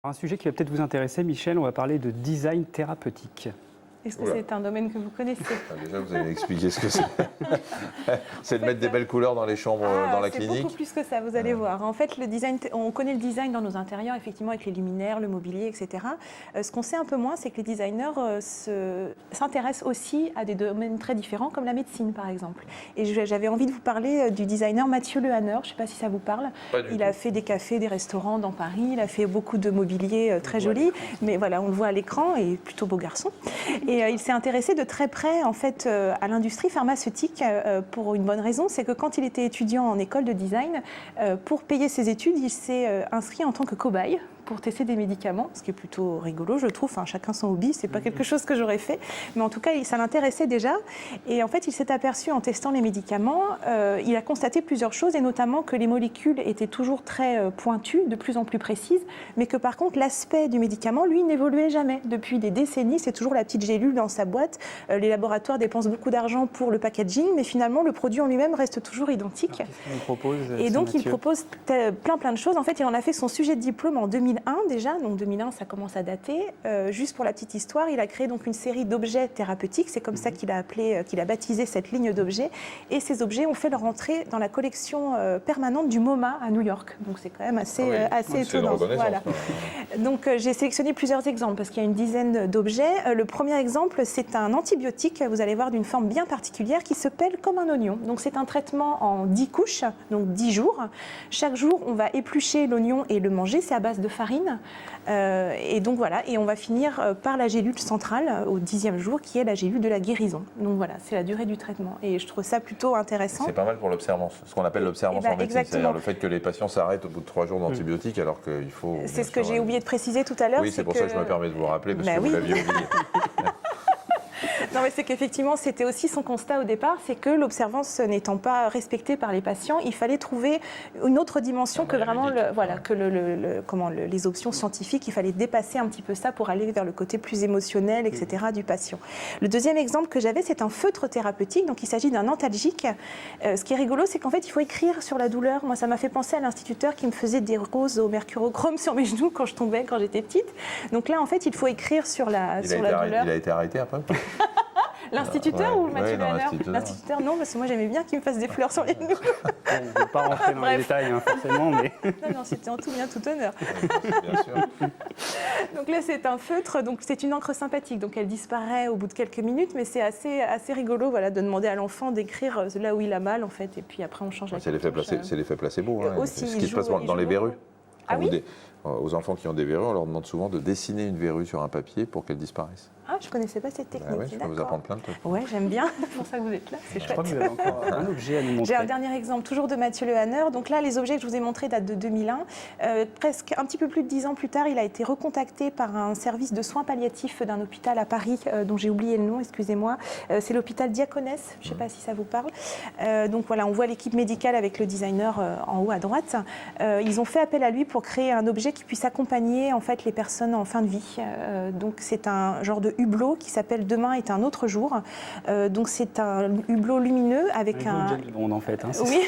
Un sujet qui va peut-être vous intéresser, Michel, on va parler de design thérapeutique. Est-ce que c'est un domaine que vous connaissez? Déjà, vous allez expliquer ce que c'est. C'est de mettre des belles couleurs dans les chambres, dans la clinique. C'est beaucoup plus que ça, vous allez voir. En fait, le design, on connaît le design dans nos intérieurs, effectivement, avec les luminaires, le mobilier, etc. Ce qu'on sait un peu moins, c'est que les designers s'intéressent aussi à des domaines très différents, comme la médecine, par exemple. Et j'avais envie de vous parler du designer Mathieu Lehanner, je ne sais pas si ça vous parle. Il a fait des cafés, des restaurants dans Paris, il a fait beaucoup de mobilier très joli, mais voilà, on le voit à l'écran, et plutôt beau garçon. Et il s'est intéressé de très près en fait, à l'industrie pharmaceutique pour une bonne raison, c'est que quand il était étudiant en école de design, pour payer ses études, il s'est inscrit en tant que cobaye pour tester des médicaments, ce qui est plutôt rigolo, je trouve. Enfin, chacun son hobby, c'est pas quelque chose que j'aurais fait, mais en tout cas, ça l'intéressait déjà. Et en fait, il s'est aperçu en testant les médicaments, il a constaté plusieurs choses, et notamment que les molécules étaient toujours très pointues, de plus en plus précises, mais que par contre, l'aspect du médicament, lui, n'évoluait jamais. Depuis des décennies, c'est toujours la petite gélule dans sa boîte. Les laboratoires dépensent beaucoup d'argent pour le packaging, mais finalement, le produit en lui-même reste toujours identique. Et donc, il propose plein de choses. En fait, il en a fait son sujet de diplôme en 2001 déjà, donc 2001 ça commence à dater. Juste pour la petite histoire, il a créé donc une série d'objets thérapeutiques, c'est comme ça qu'il a baptisé cette ligne d'objets, et ces objets ont fait leur entrée dans la collection permanente du MoMA à New York, donc c'est quand même assez étonnant. Voilà. Donc j'ai sélectionné plusieurs exemples parce qu'il y a une dizaine d'objets. Le premier exemple, c'est un antibiotique, vous allez voir, d'une forme bien particulière qui se pèle comme un oignon. Donc c'est un traitement en 10 couches, donc 10 jours. Chaque jour, on va éplucher l'oignon et le manger, c'est à base de farine. Et donc voilà, et on va finir par la gélule centrale au 10e jour, qui est la gélule de la guérison. Donc voilà, c'est la durée du traitement. Et je trouve ça plutôt intéressant. C'est pas mal pour l'observance, ce qu'on appelle l'observance en médecine, c'est-à-dire le fait que les patients s'arrêtent au bout de 3 jours d'antibiotiques alors qu'il faut... C'est ce que j'ai oublié de préciser tout à l'heure. Oui, c'est pour ça que je me permets de vous rappeler, parce que vous l'aviez oublié. Non, mais c'est qu'effectivement, c'était aussi son constat au départ, c'est que l'observance n'étant pas respectée par les patients, il fallait trouver une autre dimension que vraiment les options scientifiques. Il fallait dépasser un petit peu ça pour aller vers le côté plus émotionnel, etc. du patient. Le deuxième exemple que j'avais, c'est un feutre thérapeutique. Donc, il s'agit d'un antalgique. Ce qui est rigolo, c'est qu'en fait, il faut écrire sur la douleur. Moi, ça m'a fait penser à l'instituteur qui me faisait des roses au mercurochrome sur mes genoux quand je tombais, quand j'étais petite. Donc là, en fait, il faut écrire sur la douleur. Il a été arrêté après? L'instituteur ou Mathieu Lehanner? L'instituteur, non, parce que moi j'aimais bien qu'il me fasse des fleurs sur les genoux. On ne veut pas rentrer dans les détails, forcément, mais... Non, c'était en tout bien, tout honneur. Bien sûr. Donc là, c'est un feutre, donc c'est une encre sympathique, donc elle disparaît au bout de quelques minutes, mais c'est assez rigolo, voilà, de demander à l'enfant d'écrire là où il a mal, en fait, et puis après on change la cartouche. C'est l'effet placebo, hein. Aussi, ce qui se passe dans les verrues. Ah oui? Aux enfants qui ont des verrues, on leur demande souvent de dessiner une verrue sur un papier pour qu'elle disparaisse. Ah, je ne connaissais pas cette technique. Ouais, je peux vous apprendre plein de trucs. Ouais, j'aime bien. C'est pour ça que vous êtes là, c'est chouette. Je crois que vous avez encore un objet à nous montrer. J'ai un dernier exemple, toujours de Mathieu Lehanner. Donc là, les objets que je vous ai montrés datent de 2001. Presque un petit peu plus de 10 ans plus tard, il a été recontacté par un service de soins palliatifs d'un hôpital à Paris, dont j'ai oublié le nom, excusez-moi. C'est l'hôpital Diaconès, je ne sais pas si ça vous parle. Donc voilà, on voit l'équipe médicale avec le designer en haut à droite. Ils ont fait appel à lui pour créer un objet qui puisse accompagner en fait les personnes en fin de vie. Donc c'est un genre de hublot qui s'appelle Demain est un autre jour. Donc c'est un hublot lumineux avec un... James Bond en fait. Oui,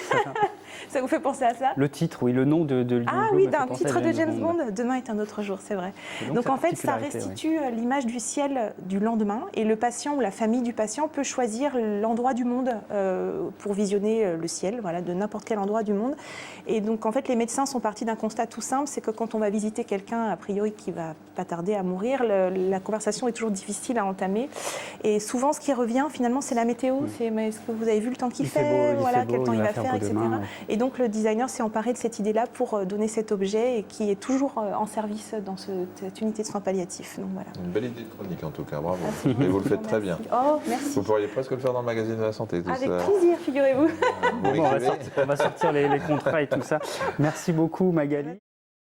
ça vous fait penser à ça? Le titre, oui, le nom de l'hublot. Ah oui, d'un titre de James Bond. Demain est un autre jour, c'est vrai. Donc en fait, ça restitue l'image du ciel du lendemain, et le patient ou la famille du patient peut choisir l'endroit du monde pour visionner le ciel, voilà, de n'importe quel endroit du monde. Et donc en fait, les médecins sont partis d'un constat tout simple, c'est que quand on va visiter quelqu'un, a priori, qui va pas tarder à mourir, la conversation est toujours difficile à entamer. Et souvent, ce qui revient, finalement, c'est la météo. C'est, mais est-ce que vous avez vu le temps qu'il fait, voilà, quel temps il va faire, etc. Et donc, le designer s'est emparé de cette idée-là pour donner cet objet, et qui est toujours en service dans cette unité de soins palliatifs. Donc, voilà. Une belle idée de chronique, en tout cas, bravo. Et vous le faites très bien. Oh, merci. Vous pourriez presque le faire dans le magazine de la santé. Tout Avec ça. plaisir, figurez-vous. On va sortir les contrats et tout ça. Merci beaucoup, Magali.